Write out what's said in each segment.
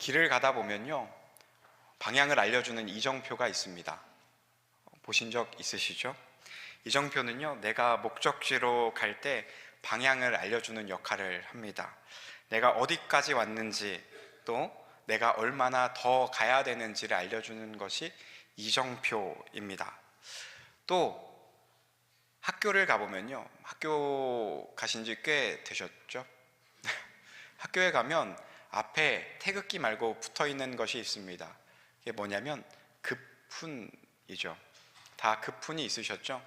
길을 가다 보면요, 방향을 알려주는 이정표가 있습니다. 보신 적 있으시죠? 이정표는요, 내가 목적지로 갈 때 방향을 알려주는 역할을 합니다. 내가 어디까지 왔는지, 또 내가 얼마나 더 가야 되는지를 알려주는 것이 이정표입니다. 또 학교를 가보면요, 학교 가신 지 꽤 되셨죠? 학교에 가면 앞에 태극기 말고 붙어 있는 것이 있습니다. 이게 뭐냐면 급훈이죠. 다 급훈이 있으셨죠?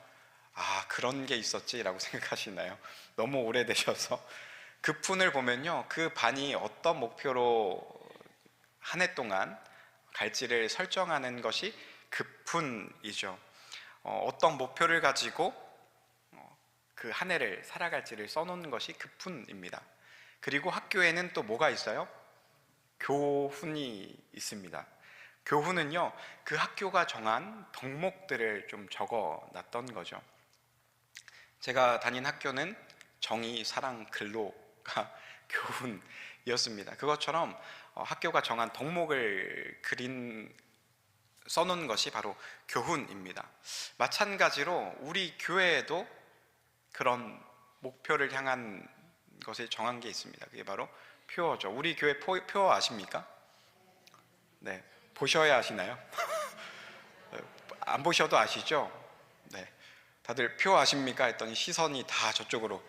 아, 그런 게 있었지 라고 생각하시나요? 너무 오래되셔서. 급훈을 보면요, 그 반이 어떤 목표로 한 해 동안 갈지를 설정하는 것이 급훈이죠. 어떤 목표를 가지고 그 한 해를 살아갈지를 써놓는 것이 급훈입니다. 그리고 학교에는 또 뭐가 있어요? 교훈이 있습니다. 교훈은요, 그 학교가 정한 덕목들을 좀 적어 놨던 거죠. 제가 다닌 학교는 정의, 사랑, 근로가 교훈이었습니다. 그것처럼 학교가 정한 덕목을 써놓은 것이 바로 교훈입니다. 마찬가지로 우리 교회에도 그런 목표를 향한 것을 정한 게 있습니다. 그게 바로 표어죠. 우리 교회 표어 아십니까? 네, 보셔야 아시나요? 안 보셔도 아시죠? 네, 다들 표 아십니까? 했더니 시선이 다 저쪽으로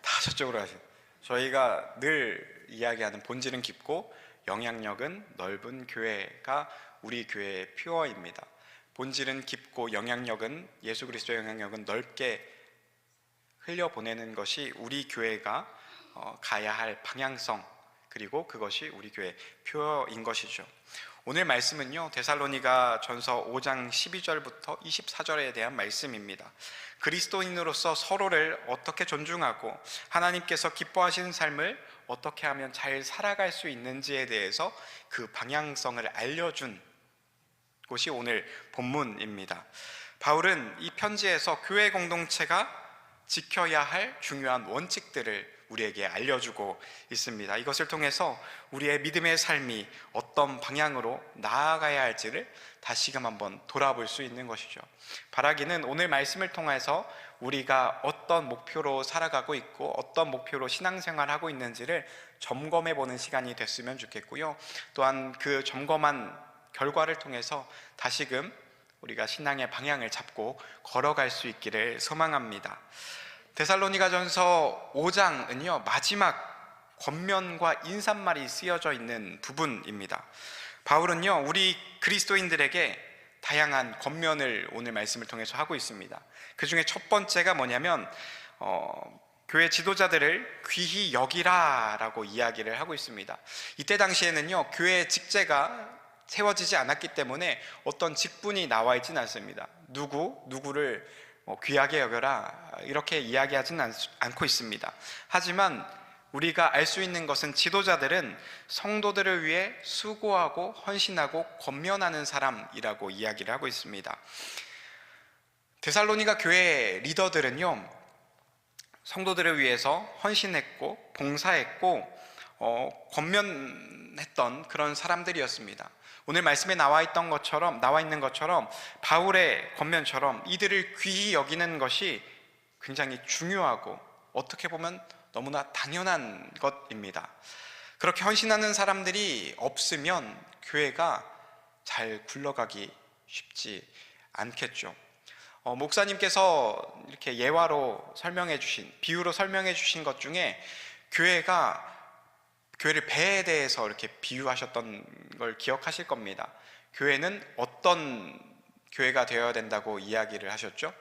하세요. 저희가 늘 이야기하는 본질은 깊고 영향력은 넓은 교회가 우리 교회의 표어입니다. 본질은 깊고 영향력은, 예수 그리스도의 영향력은 넓게 흘려보내는 것이 우리 교회가 가야 할 방향성, 그리고 그것이 우리 교회의 표어인 것이죠. 오늘 말씀은요, 데살로니가 전서 5장 12절부터 24절에 대한 말씀입니다. 그리스도인으로서 서로를 어떻게 존중하고 하나님께서 기뻐하시는 삶을 어떻게 하면 잘 살아갈 수 있는지에 대해서 그 방향성을 알려준 곳이 오늘 본문입니다. 바울은 이 편지에서 교회 공동체가 지켜야 할 중요한 원칙들을 우리에게 알려주고 있습니다. 이것을 통해서 우리의 믿음의 삶이 어떤 방향으로 나아가야 할지를 다시금 한번 돌아볼 수 있는 것이죠. 바라기는 오늘 말씀을 통해서 우리가 어떤 목표로 살아가고 있고 어떤 목표로 신앙생활하고 있는지를 점검해 보는 시간이 됐으면 좋겠고요. 또한 그 점검한 결과를 통해서 다시금 우리가 신앙의 방향을 잡고 걸어갈 수 있기를 소망합니다. 데살로니가전서 5장은요, 마지막 권면과 인사말이 쓰여져 있는 부분입니다. 바울은요, 우리 그리스도인들에게 다양한 권면을 오늘 말씀을 통해서 하고 있습니다. 그 중에 첫 번째가 뭐냐면 교회 지도자들을 귀히 여기라 라고 이야기를 하고 있습니다. 이때 당시에는요, 교회 직제가 세워지지 않았기 때문에 어떤 직분이 나와 있지는 않습니다. 누구를 귀하게 여겨라 이렇게 이야기하지는 않고 있습니다. 하지만 우리가 알 수 있는 것은 지도자들은 성도들을 위해 수고하고 헌신하고 권면하는 사람이라고 이야기를 하고 있습니다. 데살로니가 교회 리더들은요, 성도들을 위해서 헌신했고 봉사했고 권면했던 그런 사람들이었습니다. 오늘 말씀에 나와 있는 것처럼 바울의 권면처럼 이들을 귀히 여기는 것이 굉장히 중요하고 어떻게 보면 너무나 당연한 것입니다. 그렇게 헌신하는 사람들이 없으면 교회가 잘 굴러가기 쉽지 않겠죠. 목사님께서 이렇게 예화로 비유로 설명해 주신 것 중에 교회를 배에 대해서 이렇게 비유하셨던 걸 기억하실 겁니다. 교회는 어떤 교회가 되어야 된다고 이야기를 하셨죠?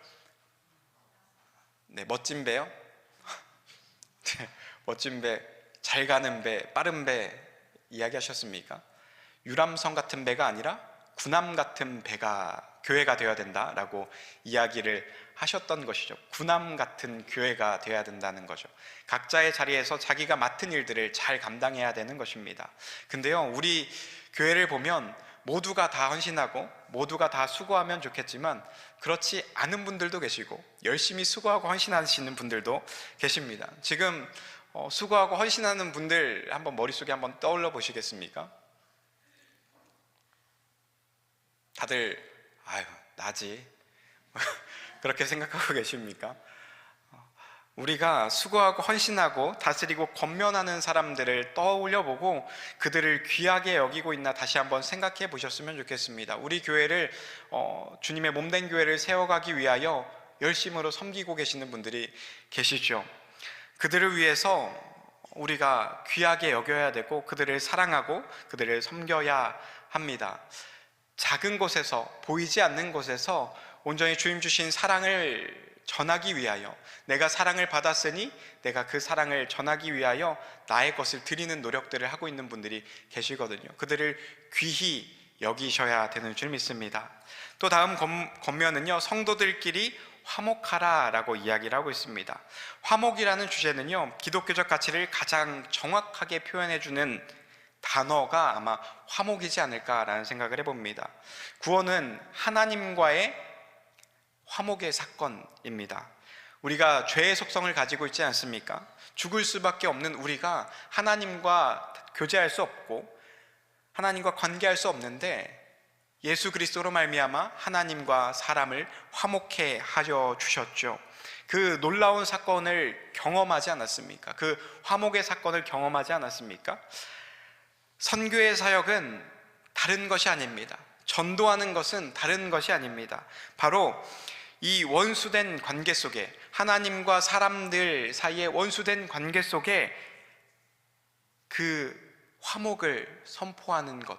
네, 멋진 배요? 멋진 배, 잘 가는 배, 빠른 배 이야기하셨습니까? 유람선 같은 배가 아니라 군함 같은 교회가 되어야 된다라고 이야기를 하셨던 것이죠. 군함 같은 교회가 되어야 된다는 거죠. 각자의 자리에서 자기가 맡은 일들을 잘 감당해야 되는 것입니다. 근데요, 우리 교회를 보면 모두가 다 헌신하고 모두가 다 수고하면 좋겠지만 그렇지 않은 분들도 계시고 열심히 수고하고 헌신하시는 분들도 계십니다. 지금 수고하고 헌신하는 분들 한번 머릿속에 한번 떠올려 보시겠습니까? 다들 아유 나지 그렇게 생각하고 계십니까? 우리가 수고하고 헌신하고 다스리고 권면하는 사람들을 떠올려 보고 그들을 귀하게 여기고 있나 다시 한번 생각해 보셨으면 좋겠습니다. 우리 교회를 주님의 몸된 교회를 세워가기 위하여 열심으로 섬기고 계시는 분들이 계시죠. 그들을 위해서 우리가 귀하게 여겨야 되고 그들을 사랑하고 그들을 섬겨야 합니다. 작은 곳에서, 보이지 않는 곳에서 온전히 주님 주신 사랑을 전하기 위하여, 내가 사랑을 받았으니 내가 그 사랑을 전하기 위하여 나의 것을 드리는 노력들을 하고 있는 분들이 계시거든요. 그들을 귀히 여기셔야 되는 줄 믿습니다. 또 다음 권면은요, 성도들끼리 화목하라 라고 이야기를 하고 있습니다. 화목이라는 주제는요, 기독교적 가치를 가장 정확하게 표현해주는 단어가 아마 화목이지 않을까라는 생각을 해봅니다. 구원은 하나님과의 화목의 사건입니다. 우리가 죄의 속성을 가지고 있지 않습니까? 죽을 수밖에 없는 우리가 하나님과 교제할 수 없고 하나님과 관계할 수 없는데 예수 그리스도로 말미암아 하나님과 사람을 화목해 하려 주셨죠. 그 놀라운 사건을 경험하지 않았습니까? 그 화목의 사건을 경험하지 않았습니까? 선교의 사역은 다른 것이 아닙니다. 전도하는 것은 다른 것이 아닙니다. 바로 이 원수된 관계 속에, 하나님과 사람들 사이의 원수된 관계 속에 그 화목을 선포하는 것,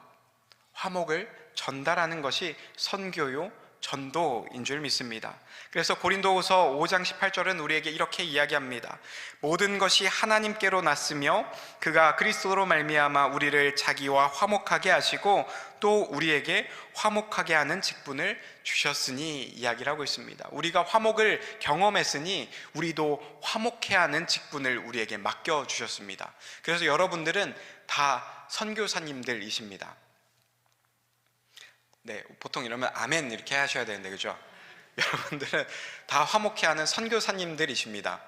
화목을 전달하는 것이 선교요 전도인 줄 믿습니다. 그래서 고린도후서 5장 18절은 우리에게 이렇게 이야기합니다. 모든 것이 하나님께로 났으며 그가 그리스도로 말미암아 우리를 자기와 화목하게 하시고 또 우리에게 화목하게 하는 직분을 주셨으니 이야기를 하고 있습니다. 우리가 화목을 경험했으니 우리도 화목해 하는 직분을 우리에게 맡겨주셨습니다. 그래서 여러분들은 다 선교사님들이십니다. 네, 보통 이러면 아멘 이렇게 하셔야 되는데 그죠? 여러분들은 다 화목해 하는 선교사님들이십니다.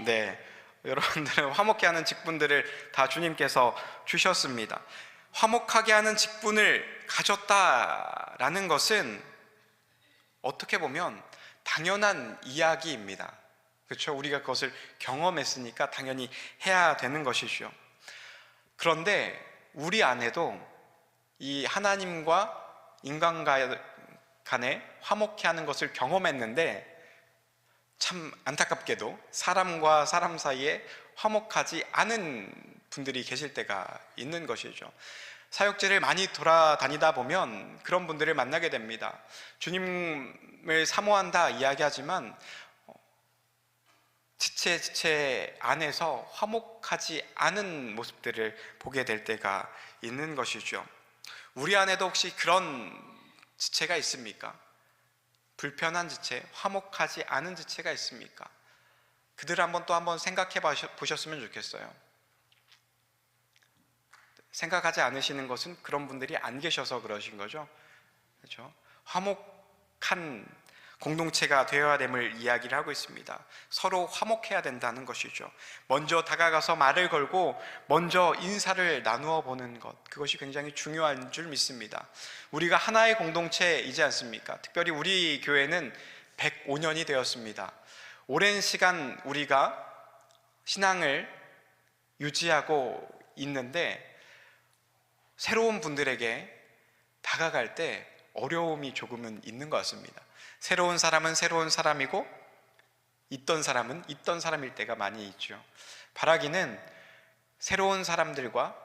네, 여러분들은 화목해 하는 직분들을 다 주님께서 주셨습니다. 화목하게 하는 직분을 가졌다라는 것은 어떻게 보면 당연한 이야기입니다. 그렇죠? 우리가 그것을 경험했으니까 당연히 해야 되는 것이죠. 그런데 우리 안에도 이 하나님과 인간 간에 화목해 하는 것을 경험했는데 참 안타깝게도 사람과 사람 사이에 화목하지 않은 분들이 계실 때가 있는 것이죠. 사역지를 많이 돌아다니다 보면 그런 분들을 만나게 됩니다. 주님을 사모한다 이야기하지만 지체 안에서 화목하지 않은 모습들을 보게 될 때가 있는 것이죠. 우리 안에도 혹시 그런 지체가 있습니까? 불편한 지체, 화목하지 않은 지체가 있습니까? 그들을 또 한번 생각해 보셨으면 좋겠어요. 생각하지 않으시는 것은 그런 분들이 안 계셔서 그러신 거죠. 그렇죠? 화목한 공동체가 되어야 됨을 이야기를 하고 있습니다. 서로 화목해야 된다는 것이죠. 먼저 다가가서 말을 걸고 먼저 인사를 나누어 보는 것, 그것이 굉장히 중요한 줄 믿습니다. 우리가 하나의 공동체이지 않습니까? 특별히 우리 교회는 105년이 되었습니다. 오랜 시간 우리가 신앙을 유지하고 있는데 새로운 분들에게 다가갈 때 어려움이 조금은 있는 것 같습니다. 새로운 사람은 새로운 사람이고 있던 사람은 있던 사람일 때가 많이 있죠. 바라기는 새로운 사람들과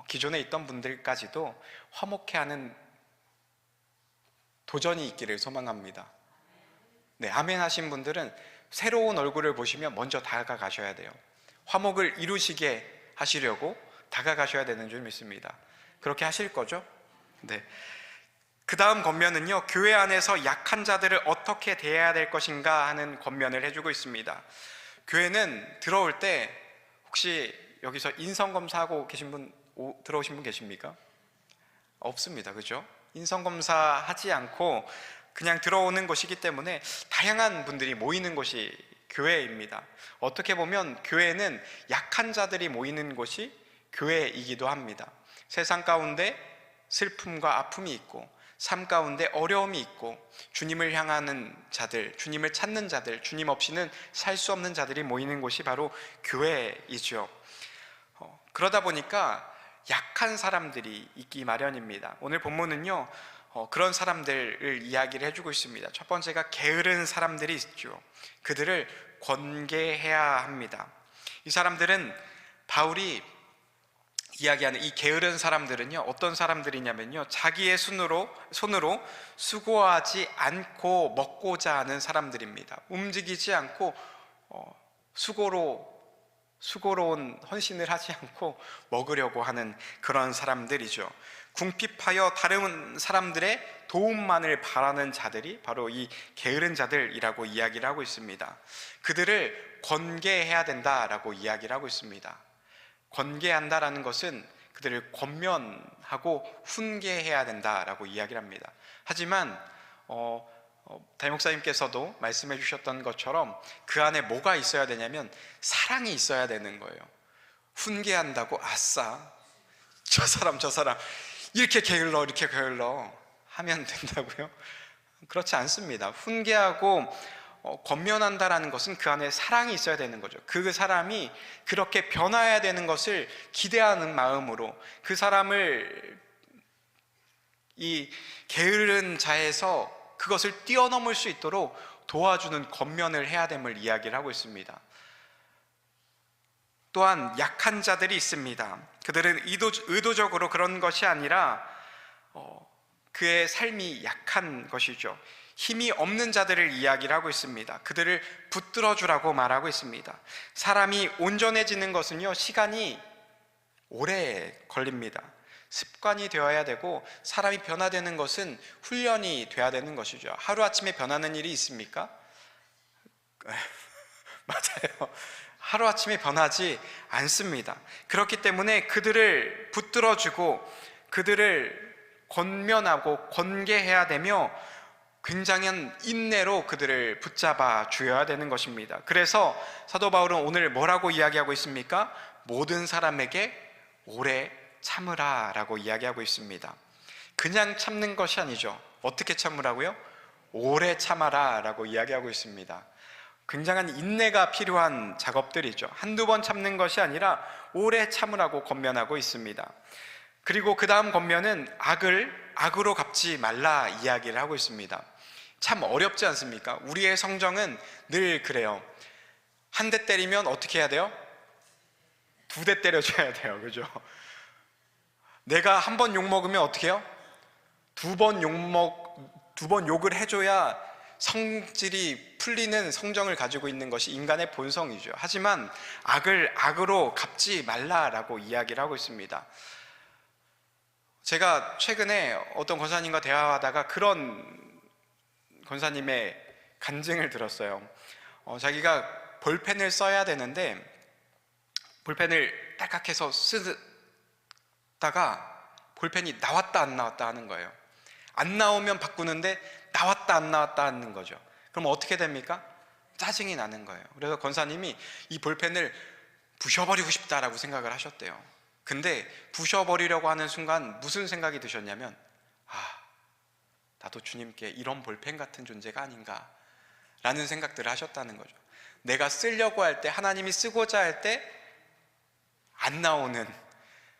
기존에 있던 분들까지도 화목해하는 도전이 있기를 소망합니다. 네, 아멘 하신 분들은 새로운 얼굴을 보시면 먼저 다가가셔야 돼요. 화목을 이루시게 하시려고 다가가셔야 되는 줄 믿습니다. 그렇게 하실 거죠? 네. 그 다음 권면은요, 교회 안에서 약한 자들을 어떻게 대해야 될 것인가 하는 권면을 해주고 있습니다. 교회는 들어올 때 혹시 여기서 인성검사하고 계신 분, 들어오신 분 계십니까? 없습니다. 그죠? 인성검사 하지 않고 그냥 들어오는 곳이기 때문에 다양한 분들이 모이는 곳이 교회입니다. 어떻게 보면 교회는 약한 자들이 모이는 곳이 교회이기도 합니다. 세상 가운데 슬픔과 아픔이 있고 삶 가운데 어려움이 있고 주님을 향하는 자들, 주님을 찾는 자들, 주님 없이는 살 수 없는 자들이 모이는 곳이 바로 교회이죠. 그러다 보니까 약한 사람들이 있기 마련입니다. 오늘 본문은요, 그런 사람들을 이야기를 해주고 있습니다. 첫 번째가 게으른 사람들이 있죠. 그들을 권계해야 합니다. 이 사람들은, 바울이 이야기하는 이 게으른 사람들은요, 어떤 사람들이냐면요, 자기의 손으로 수고하지 않고 먹고자 하는 사람들입니다. 움직이지 않고 수고로운 헌신을 하지 않고 먹으려고 하는 그런 사람들이죠. 궁핍하여 다른 사람들의 도움만을 바라는 자들이 바로 이 게으른 자들이라고 이야기를 하고 있습니다. 그들을 권계해야 된다라고 이야기를 하고 있습니다. 권계한다라는 것은 그들을 권면하고 훈계해야 된다라고 이야기를 합니다. 하지만 담임 목사님께서도 말씀해 주셨던 것처럼 그 안에 뭐가 있어야 되냐면 사랑이 있어야 되는 거예요. 훈계한다고 아싸 저 사람 이렇게 게을러 하면 된다고요? 그렇지 않습니다. 훈계하고 권면한다라는 것은 그 안에 사랑이 있어야 되는 거죠. 그 사람이 그렇게 변화해야 되는 것을 기대하는 마음으로 그 사람을 이 게으른 자에서 그것을 뛰어넘을 수 있도록 도와주는 권면을 해야 됨을 이야기를 하고 있습니다. 또한 약한 자들이 있습니다. 그들은 의도적으로 그런 것이 아니라 그의 삶이 약한 것이죠. 힘이 없는 자들을 이야기를 하고 있습니다. 그들을 붙들어 주라고 말하고 있습니다. 사람이 온전해지는 것은요, 시간이 오래 걸립니다. 습관이 되어야 되고, 사람이 변화되는 것은 훈련이 돼야 되는 것이죠. 하루아침에 변하는 일이 있습니까? 맞아요. 하루아침에 변하지 않습니다. 그렇기 때문에 그들을 붙들어주고 그들을 권면하고 권계해야 되며 굉장한 인내로 그들을 붙잡아 주어야 되는 것입니다. 그래서 사도 바울은 오늘 뭐라고 이야기하고 있습니까? 모든 사람에게 오래 참으라 라고 이야기하고 있습니다. 그냥 참는 것이 아니죠. 어떻게 참으라고요? 오래 참아라 라고 이야기하고 있습니다. 굉장한 인내가 필요한 작업들이죠. 한두 번 참는 것이 아니라 오래 참으라고 권면하고 있습니다. 그리고 그 다음 권면은 악을 악으로 갚지 말라 이야기를 하고 있습니다. 참 어렵지 않습니까? 우리의 성정은 늘 그래요. 한 대 때리면 어떻게 해야 돼요? 2대 때려줘야 돼요. 그죠? 내가 한 번 욕먹으면 어떻게 해요? 2번 욕을 해줘야 성질이 풀리는 성정을 가지고 있는 것이 인간의 본성이죠. 하지만 악을 악으로 갚지 말라라고 이야기를 하고 있습니다. 제가 최근에 어떤 권사님과 대화하다가 그런 권사님의 간증을 들었어요. 자기가 볼펜을 써야 되는데 볼펜을 딸깍해서 쓰다가 볼펜이 나왔다 안 나왔다 하는 거예요. 안 나오면 바꾸는데 나왔다 안 나왔다 하는 거죠. 그럼 어떻게 됩니까? 짜증이 나는 거예요. 그래서 권사님이 이 볼펜을 부셔버리고 싶다라고 생각을 하셨대요. 근데 부셔버리려고 하는 순간 무슨 생각이 드셨냐면, 나도 주님께 이런 볼펜 같은 존재가 아닌가 라는 생각들을 하셨다는 거죠. 내가 쓰려고 할 때, 하나님이 쓰고자 할 때 안 나오는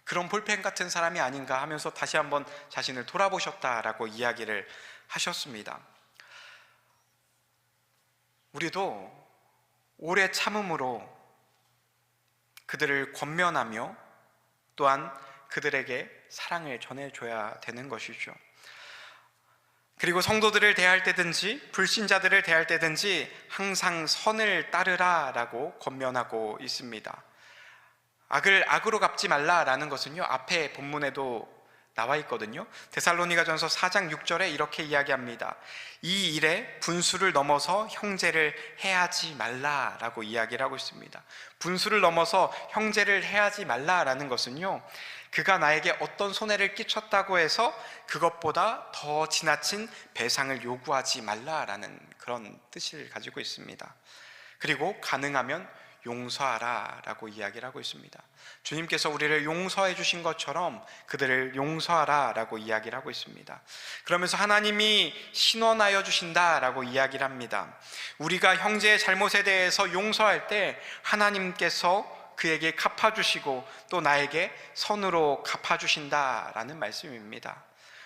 그런 볼펜 같은 사람이 아닌가 하면서 다시 한번 자신을 돌아보셨다라고 이야기를 하셨습니다. 우리도 오래 참음으로 그들을 권면하며 또한 그들에게 사랑을 전해줘야 되는 것이죠. 그리고 성도들을 대할 때든지 불신자들을 대할 때든지 항상 선을 따르라 라고 권면하고 있습니다. 악을 악으로 갚지 말라라는 것은요, 앞에 본문에도 나와 있거든요. 데살로니가전서 4장 6절에 이렇게 이야기합니다. 이 일에 분수를 넘어서 형제를 해하지 말라라고 이야기를 하고 있습니다. 분수를 넘어서 형제를 해하지 말라라는 것은요, 그가 나에게 어떤 손해를 끼쳤다고 해서 그것보다 더 지나친 배상을 요구하지 말라라는 그런 뜻을 가지고 있습니다. 그리고 가능하면 용서하라 라고 이야기를 하고 있습니다. 주님께서 우리를 용서해 주신 것처럼 그들을 용서하라 라고 이야기를 하고 있습니다. 그러면서 하나님이 신원하여 주신다 라고 이야기를 합니다. 우리가 형제의 잘못에 대해서 용서할 때 하나님께서 그에게 갚아주시고 또 나에게 선으로 갚아주신다라는 말씀입니다.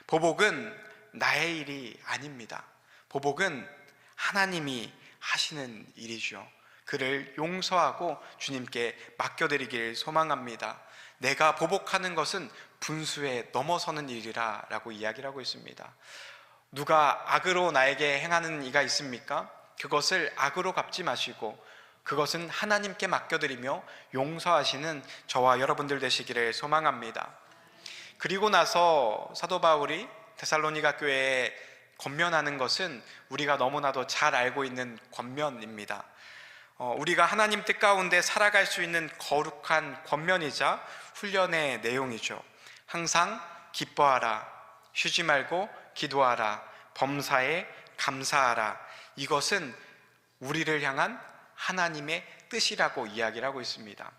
보복은 나의 일이 아닙니다. 보복은 하나님이 하시는 일이죠. 그를 용서하고 주님께 맡겨드리길 소망합니다. 내가 보복하는 것은 분수에 넘어서는 일이라 라고 이야기를 하고 있습니다. 누가 악으로 나에게 행하는 이가 있습니까? 그것을 악으로 갚지 마시고 그것은 하나님께 맡겨드리며 용서하시는 저와 여러분들 되시기를 소망합니다. 그리고 나서 사도 바울이 데살로니가 교회에 권면하는 것은 우리가 너무나도 잘 알고 있는 권면입니다. 우리가 하나님 뜻 가운데 살아갈 수 있는 거룩한 권면이자 훈련의 내용이죠. 항상 기뻐하라, 쉬지 말고 기도하라, 범사에 감사하라. 이것은 우리를 향한 하나님의 뜻이라고 이야기를 하고 있습니다.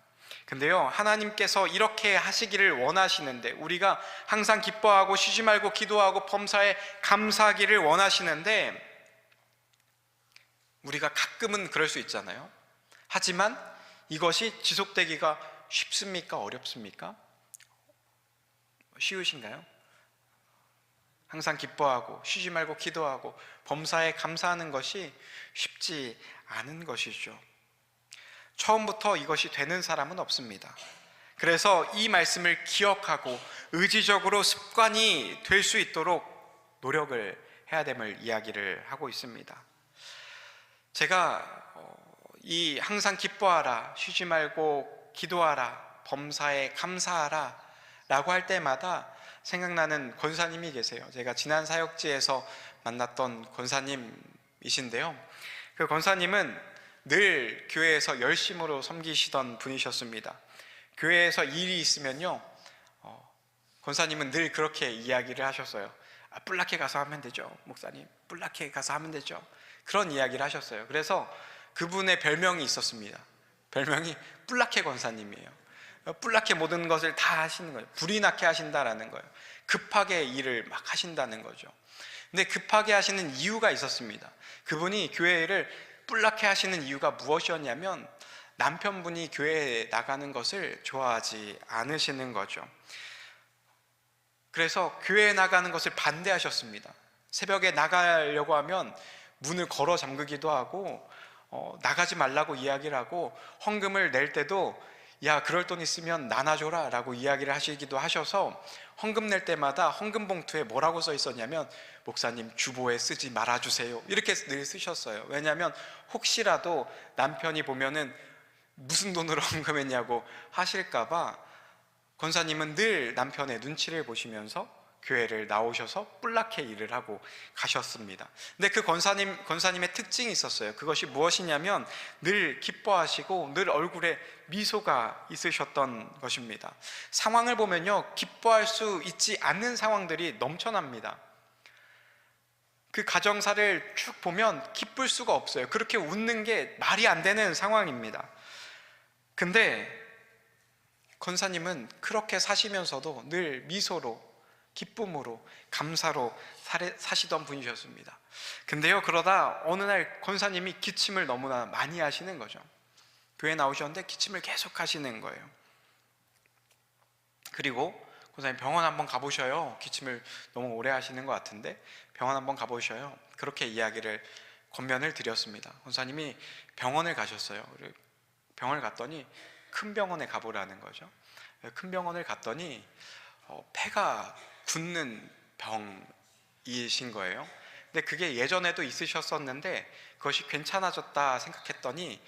근데요, 하나님께서 이렇게 하시기를 원하시는데, 우리가 항상 기뻐하고 쉬지 말고 기도하고 범사에 감사하기를 원하시는데, 우리가 가끔은 그럴 수 있잖아요. 하지만 이것이 지속되기가 쉽습니까? 어렵습니까? 쉬우신가요? 항상 기뻐하고 쉬지 말고 기도하고 범사에 감사하는 것이 쉽지 않은 것이죠. 처음부터 이것이 되는 사람은 없습니다. 그래서 이 말씀을 기억하고 의지적으로 습관이 될 수 있도록 노력을 해야 됨을 이야기를 하고 있습니다. 제가 이 항상 기뻐하라, 쉬지 말고 기도하라, 범사에 감사하라 라고 할 때마다 생각나는 권사님이 계세요. 제가 지난 사역지에서 만났던 권사님이신데요, 그 권사님은 늘 교회에서 열심으로 섬기시던 분이셨습니다. 교회에서 일이 있으면요, 권사님은 늘 그렇게 이야기를 하셨어요. 뿔나케 가서 하면 되죠, 목사님. 뿔나케 가서 하면 되죠. 그런 이야기를 하셨어요. 그래서 그분의 별명이 있었습니다. 별명이 뿔나케 권사님이에요. 뿔나케 모든 것을 다 하시는 거예요. 불이 나게 하신다라는 거예요. 급하게 일을 막 하신다는 거죠. 근데 급하게 하시는 이유가 있었습니다. 그분이 교회를 뿔나게 하시는 이유가 무엇이었냐면 남편분이 교회에 나가는 것을 좋아하지 않으시는 거죠. 그래서 교회에 나가는 것을 반대하셨습니다. 새벽에 나가려고 하면 문을 걸어 잠그기도 하고 나가지 말라고 이야기를 하고, 헌금을 낼 때도 야, 그럴 돈 있으면 나눠줘라 라고 이야기를 하시기도 하셔서 헌금 낼 때마다 헌금 봉투에 뭐라고 써 있었냐면, 목사님 주보에 쓰지 말아주세요, 이렇게 늘 쓰셨어요. 왜냐하면 혹시라도 남편이 보면은 무슨 돈으로 헌금했냐고 하실까봐 권사님은 늘 남편의 눈치를 보시면서 교회를 나오셔서 뿔나케 일을 하고 가셨습니다. 근데 그 권사님의 특징이 있었어요. 그것이 무엇이냐면 늘 기뻐하시고 늘 얼굴에 미소가 있으셨던 것입니다. 상황을 보면요, 기뻐할 수 있지 않는 상황들이 넘쳐납니다. 그 가정사를 쭉 보면 기쁠 수가 없어요. 그렇게 웃는 게 말이 안 되는 상황입니다. 근데 권사님은 그렇게 사시면서도 늘 미소로, 기쁨으로, 감사로 사시던 분이셨습니다. 근데요, 그러다 어느 날 권사님이 기침을 너무나 많이 하시는 거죠. 교회 나오셨는데 기침을 계속 하시는 거예요. 그리고 권사님 병원 한번 가보셔요. 기침을 너무 오래 하시는 것 같은데 병원 한번 가보셔요. 그렇게 권면을 드렸습니다. 권사님이 병원을 가셨어요. 병원을 갔더니 큰 병원에 가보라는 거죠. 큰 병원을 갔더니 폐가 굳는 병이신 거예요. 근데 그게 예전에도 있으셨었는데 그것이 괜찮아졌다 생각했더니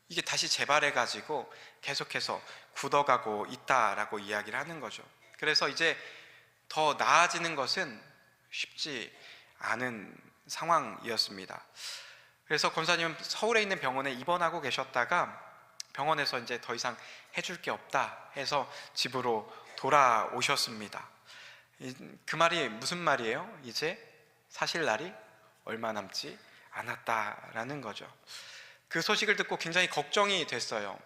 이게 다시 재발해가지고 계속해서 굳어가고 있다라고 이야기를 하는 거죠. 그래서 이제 더 나아지는 것은 쉽지 않은 상황이었습니다. 그래서 권사님은 서울에 있는 병원에 입원하고 계셨다가 병원에서 이제 더 이상 해줄 게 없다 해서 집으로 돌아오셨습니다. 그 말이 무슨 말이에요? 이제 사실 날이 얼마 남지 않았다라는 거죠. 그 소식을 듣고 굉장히 걱정이 됐어요.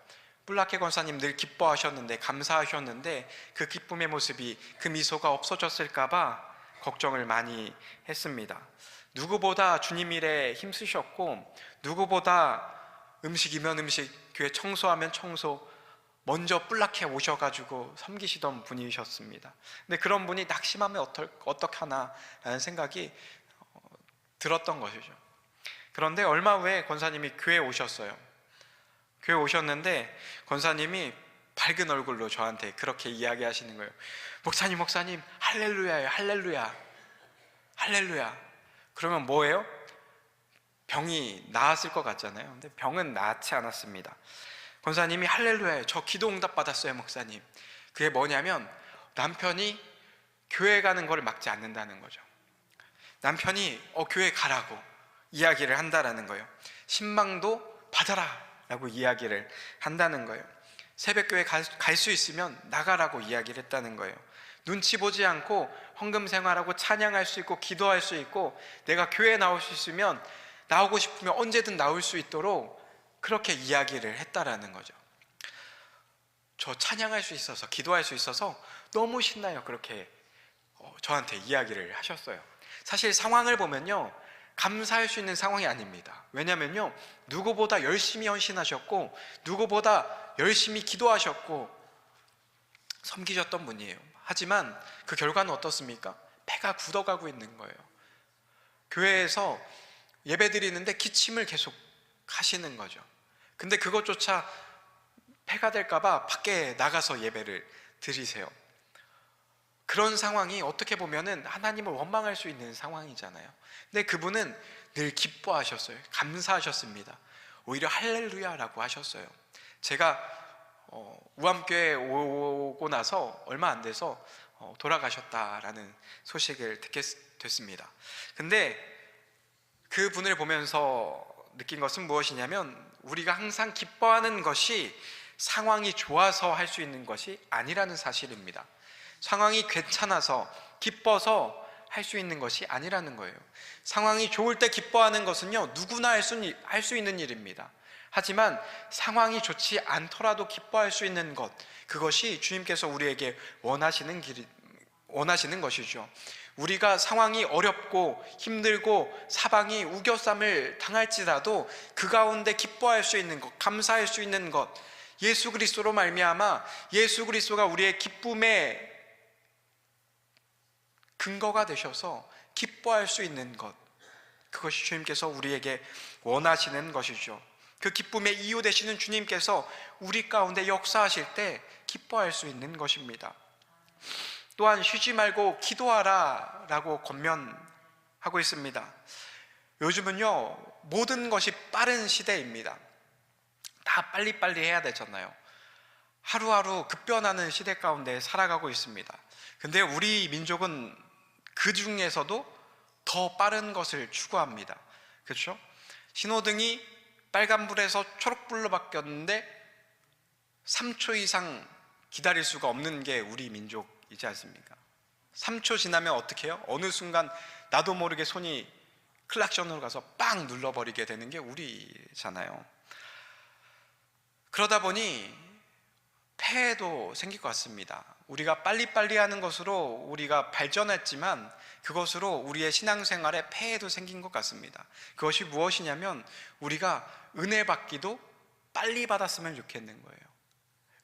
뿔라케 권사님 늘 기뻐하셨는데, 감사하셨는데 그 기쁨의 모습이, 그 미소가 없어졌을까 봐 걱정을 많이 했습니다. 누구보다 주님 일에 힘쓰셨고, 누구보다 음식이면 음식, 교회 청소하면 청소, 먼저 뿔라케 오셔가지고 섬기시던 분이셨습니다. 근데 그런 분이 낙심하면 어떻게 하나 라는 생각이 들었던 것이죠. 그런데 얼마 후에 권사님이 교회에 오셨어요. 교회에 오셨는데 권사님이 밝은 얼굴로 저한테 그렇게 이야기하시는 거예요. 목사님 할렐루야예요. 할렐루야, 할렐루야. 그러면 뭐예요? 병이 나았을 것 같잖아요. 근데 병은 나았지 않았습니다. 권사님이 할렐루야예요. 저 기도 응답 받았어요, 목사님. 그게 뭐냐면 남편이 교회 가는 걸 막지 않는다는 거죠. 남편이 교회 가라고 이야기를 한다라는 거예요. 신망도 받아라 라고 이야기를 한다는 거예요. 새벽교회 갈 수 있으면 나가라고 이야기를 했다는 거예요. 눈치 보지 않고 헌금 생활하고 찬양할 수 있고 기도할 수 있고, 내가 교회에 나올 수 있으면, 나오고 싶으면 언제든 나올 수 있도록 그렇게 이야기를 했다라는 거죠. 저 찬양할 수 있어서, 기도할 수 있어서 너무 신나요. 그렇게 저한테 이야기를 하셨어요. 사실 상황을 보면요, 감사할 수 있는 상황이 아닙니다. 왜냐면요, 누구보다 열심히 헌신하셨고, 누구보다 열심히 기도하셨고 섬기셨던 분이에요. 하지만 그 결과는 어떻습니까? 배가 굳어가고 있는 거예요. 교회에서 예배 드리는데 기침을 계속 하시는 거죠. 근데 그것조차 폐가 될까봐 밖에 나가서 예배를 드리세요. 그런 상황이 어떻게 보면은 하나님을 원망할 수 있는 상황이잖아요. 근데 그분은 늘 기뻐하셨어요. 감사하셨습니다. 오히려 할렐루야라고 하셨어요. 제가 우암교회 오고 나서 얼마 안 돼서 돌아가셨다라는 소식을 듣게 됐습니다. 근데 그 분을 보면서 느낀 것은 무엇이냐면, 우리가 항상 기뻐하는 것이 상황이 좋아서 할 수 있는 것이 아니라는 사실입니다. 상황이 괜찮아서 기뻐서 할 수 있는 것이 아니라는 거예요. 상황이 좋을 때 기뻐하는 것은요, 누구나 할 수 있는 일입니다. 하지만 상황이 좋지 않더라도 기뻐할 수 있는 것, 그것이 주님께서 우리에게 원하시는 것이죠. 우리가 상황이 어렵고 힘들고 사방이 우겨쌈을 당할지라도 그 가운데 기뻐할 수 있는 것, 감사할 수 있는 것, 예수 그리스도로 말미암아 예수 그리스도가 우리의 기쁨의 근거가 되셔서 기뻐할 수 있는 것, 그것이 주님께서 우리에게 원하시는 것이죠. 그 기쁨의 이유 되시는 주님께서 우리 가운데 역사하실 때 기뻐할 수 있는 것입니다. 또한 쉬지 말고 기도하라 라고 권면하고 있습니다. 요즘은요, 모든 것이 빠른 시대입니다. 다 빨리빨리 해야 되잖아요. 하루하루 급변하는 시대 가운데 살아가고 있습니다. 근데 우리 민족은 그 중에서도 더 빠른 것을 추구합니다. 그렇죠? 신호등이 빨간불에서 초록불로 바뀌었는데 3초 이상 기다릴 수가 없는 게 우리 민족이지 않습니까? 3초 지나면 어떻게 해요? 어느 순간 나도 모르게 손이 클락션으로 가서 빵 눌러버리게 되는 게 우리잖아요. 그러다 보니 폐해도 생길 것 같습니다. 우리가 빨리빨리 하는 것으로 우리가 발전했지만 그것으로 우리의 신앙생활에 폐해도 생긴 것 같습니다. 그것이 무엇이냐면, 우리가 은혜 받기도 빨리 받았으면 좋겠는 거예요.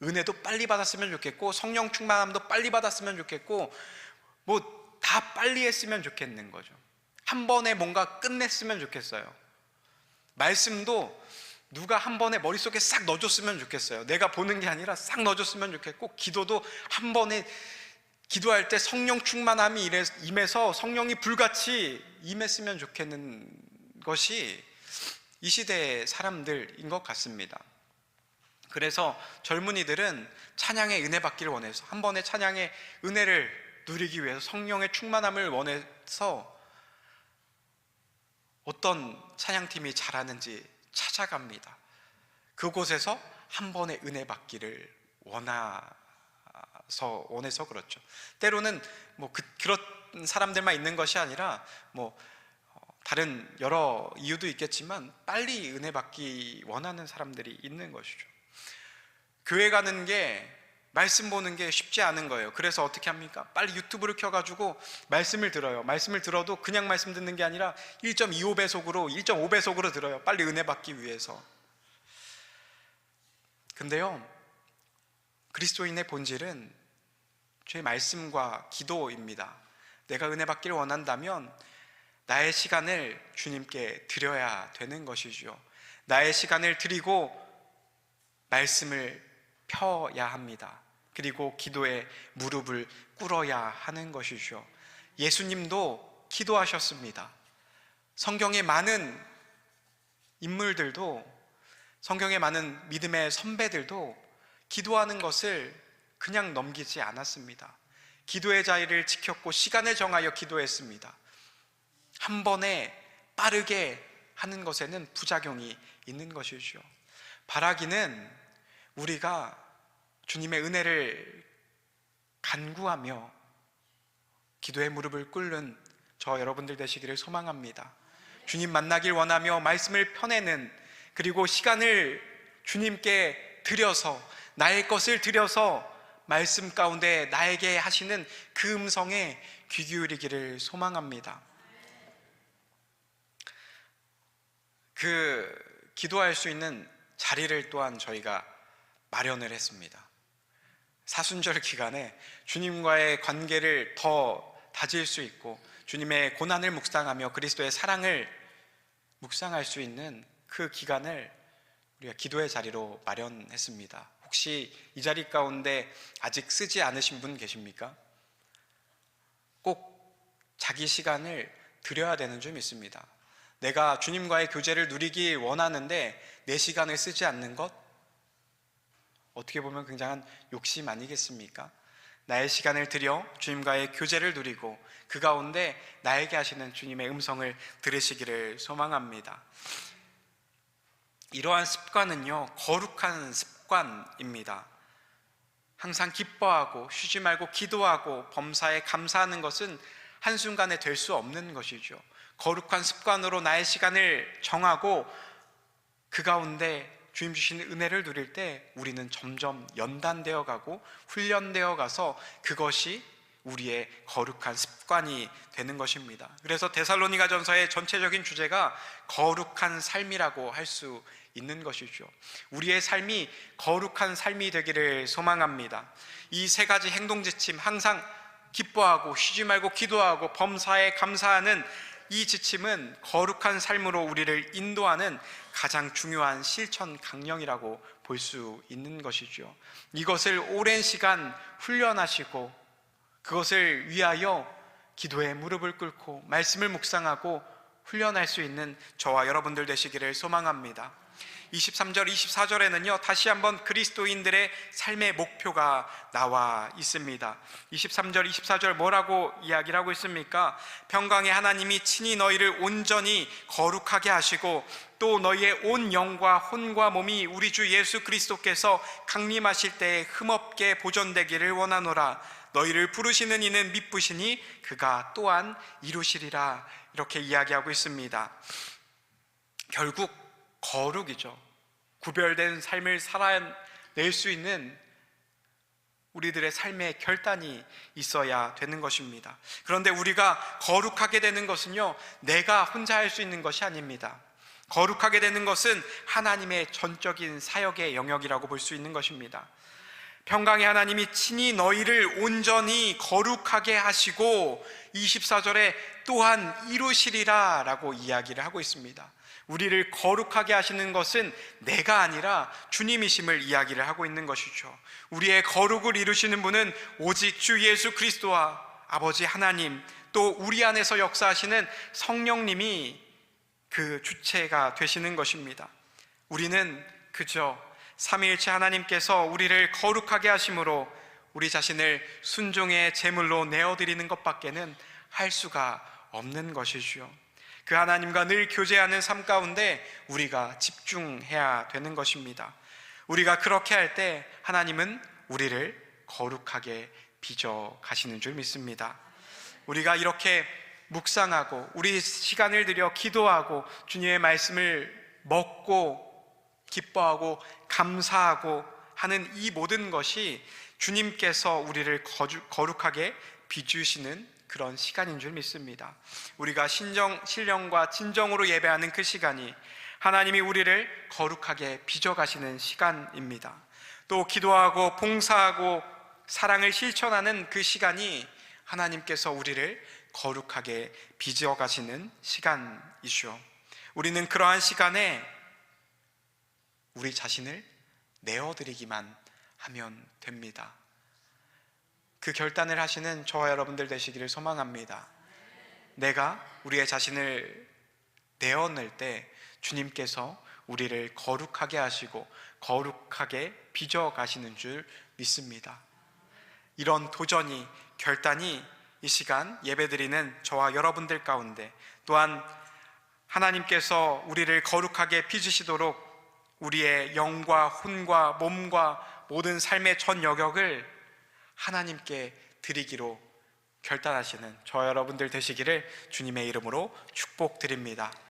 은혜도 빨리 받았으면 좋겠고, 성령 충만함도 빨리 받았으면 좋겠고, 뭐 다 빨리 했으면 좋겠는 거죠. 한 번에 뭔가 끝냈으면 좋겠어요. 말씀도 누가 한 번에 머릿속에 싹 넣어줬으면 좋겠어요. 내가 보는 게 아니라 싹 넣어줬으면 좋겠고, 기도도 한 번에 기도할 때 성령 충만함이 임해서 성령이 불같이 임했으면 좋겠는 것이 이 시대의 사람들인 것 같습니다. 그래서 젊은이들은 찬양의 은혜 받기를 원해서, 한 번에 찬양의 은혜를 누리기 위해서, 성령의 충만함을 원해서 어떤 찬양팀이 잘하는지 찾아갑니다. 그곳에서 한 번의 은혜 받기를 원해서 그렇죠. 때로는 그런 사람들만 있는 것이 아니라 다른 여러 이유도 있겠지만 빨리 은혜 받기 원하는 사람들이 있는 것이죠. 교회 가는 게, 말씀 보는 게 쉽지 않은 거예요. 그래서 어떻게 합니까? 빨리 유튜브를 켜가지고 말씀을 들어요. 말씀을 들어도 그냥 말씀 듣는 게 아니라 1.25배속으로 1.5배속으로 들어요. 빨리 은혜 받기 위해서. 근데요, 그리스도인의 본질은 주의 말씀과 기도입니다. 내가 은혜 받기를 원한다면 나의 시간을 주님께 드려야 되는 것이죠. 나의 시간을 드리고 말씀을 펴야 합니다. 그리고 기도에 무릎을 꿇어야 하는 것이죠. 예수님도 기도하셨습니다. 성경의 많은 인물들도, 성경의 많은 믿음의 선배들도 기도하는 것을 그냥 넘기지 않았습니다. 기도의 자리를 지켰고 시간을 정하여 기도했습니다. 한 번에 빠르게 하는 것에는 부작용이 있는 것이죠. 바라기는 우리가 주님의 은혜를 간구하며 기도의 무릎을 꿇는 저 여러분들 되시기를 소망합니다. 주님 만나길 원하며 말씀을 펴내는, 그리고 시간을 주님께 드려서, 나의 것을 드려서 말씀 가운데 나에게 하시는 그 음성에 귀 기울이기를 소망합니다. 기도할 수 있는 자리를 또한 저희가 마련을 했습니다. 사순절 기간에 주님과의 관계를 더 다질 수 있고 주님의 고난을 묵상하며 그리스도의 사랑을 묵상할 수 있는 그 기간을 우리가 기도의 자리로 마련했습니다. 혹시 이 자리 가운데 아직 쓰지 않으신 분 계십니까? 꼭 자기 시간을 드려야 되는 줄 믿습니다. 내가 주님과의 교제를 누리기 원하는데 내 시간을 쓰지 않는 것, 어떻게 보면 굉장한 욕심 아니겠습니까? 나의 시간을 들여 주님과의 교제를 누리고 그 가운데 나에게 하시는 주님의 음성을 들으시기를 소망합니다. 이러한 습관은요, 거룩한 습관입니다. 항상 기뻐하고 쉬지 말고 기도하고 범사에 감사하는 것은 한순간에 될 수 없는 것이죠. 거룩한 습관으로 나의 시간을 정하고 그 가운데 주님 주시는 은혜를 누릴 때 우리는 점점 연단되어 가고 훈련되어 가서 그것이 우리의 거룩한 습관이 되는 것입니다. 그래서 데살로니가전서의 전체적인 주제가 거룩한 삶이라고 할 수 있는 것이죠. 우리의 삶이 거룩한 삶이 되기를 소망합니다. 이 세 가지 행동 지침, 항상 기뻐하고 쉬지 말고 기도하고 범사에 감사하는 이 지침은 거룩한 삶으로 우리를 인도하는 가장 중요한 실천 강령이라고 볼 수 있는 것이죠. 이것을 오랜 시간 훈련하시고 그것을 위하여 기도에 무릎을 꿇고 말씀을 묵상하고 훈련할 수 있는 저와 여러분들 되시기를 소망합니다. 23절, 24절에는요 다시 한번 그리스도인들의 삶의 목표가 나와 있습니다. 23절, 24절 뭐라고 이야기를 하고 있습니까? 평강의 하나님이 친히 너희를 온전히 거룩하게 하시고 또 너희의 온 영과 혼과 몸이 우리 주 예수 그리스도께서 강림하실 때에 흠없게 보존되기를 원하노라. 너희를 부르시는 이는 미쁘시니 그가 또한 이루시리라. 이렇게 이야기하고 있습니다. 결국 거룩이죠. 구별된 삶을 살아낼 수 있는 우리들의 삶의 결단이 있어야 되는 것입니다. 그런데 우리가 거룩하게 되는 것은요, 내가 혼자 할 수 있는 것이 아닙니다. 거룩하게 되는 것은 하나님의 전적인 사역의 영역이라고 볼 수 있는 것입니다. 평강의 하나님이 친히 너희를 온전히 거룩하게 하시고 24절에 또한 이루시리라 라고 이야기를 하고 있습니다. 우리를 거룩하게 하시는 것은 내가 아니라 주님이심을 이야기를 하고 있는 것이죠. 우리의 거룩을 이루시는 분은 오직 주 예수 그리스도와 아버지 하나님, 또 우리 안에서 역사하시는 성령님이 그 주체가 되시는 것입니다. 우리는 그저 삼위일체 하나님께서 우리를 거룩하게 하심으로 우리 자신을 순종의 제물로 내어드리는 것밖에는 할 수가 없는 것이죠. 그 하나님과 늘 교제하는 삶 가운데 우리가 집중해야 되는 것입니다. 우리가 그렇게 할 때 하나님은 우리를 거룩하게 빚어 가시는 줄 믿습니다. 우리가 이렇게 묵상하고 우리 시간을 들여 기도하고 주님의 말씀을 먹고 기뻐하고 감사하고 하는 이 모든 것이 주님께서 우리를 거룩하게 빚으시는 그런 시간인 줄 믿습니다. 우리가 신령과 진정으로 예배하는 그 시간이 하나님이 우리를 거룩하게 빚어가시는 시간입니다. 또 기도하고 봉사하고 사랑을 실천하는 그 시간이 하나님께서 우리를 거룩하게 빚어가시는 시간이죠. 우리는 그러한 시간에 우리 자신을 내어드리기만 하면 됩니다. 그 결단을 하시는 저와 여러분들 되시기를 소망합니다. 내가 우리의 자신을 내어낼 때 주님께서 우리를 거룩하게 하시고 거룩하게 빚어가시는 줄 믿습니다. 이런 도전이, 결단이 이 시간 예배드리는 저와 여러분들 가운데, 또한 하나님께서 우리를 거룩하게 빚으시도록 우리의 영과 혼과 몸과 모든 삶의 전 영역을 하나님께 드리기로 결단하시는 저와 여러분들 되시기를 주님의 이름으로 축복드립니다.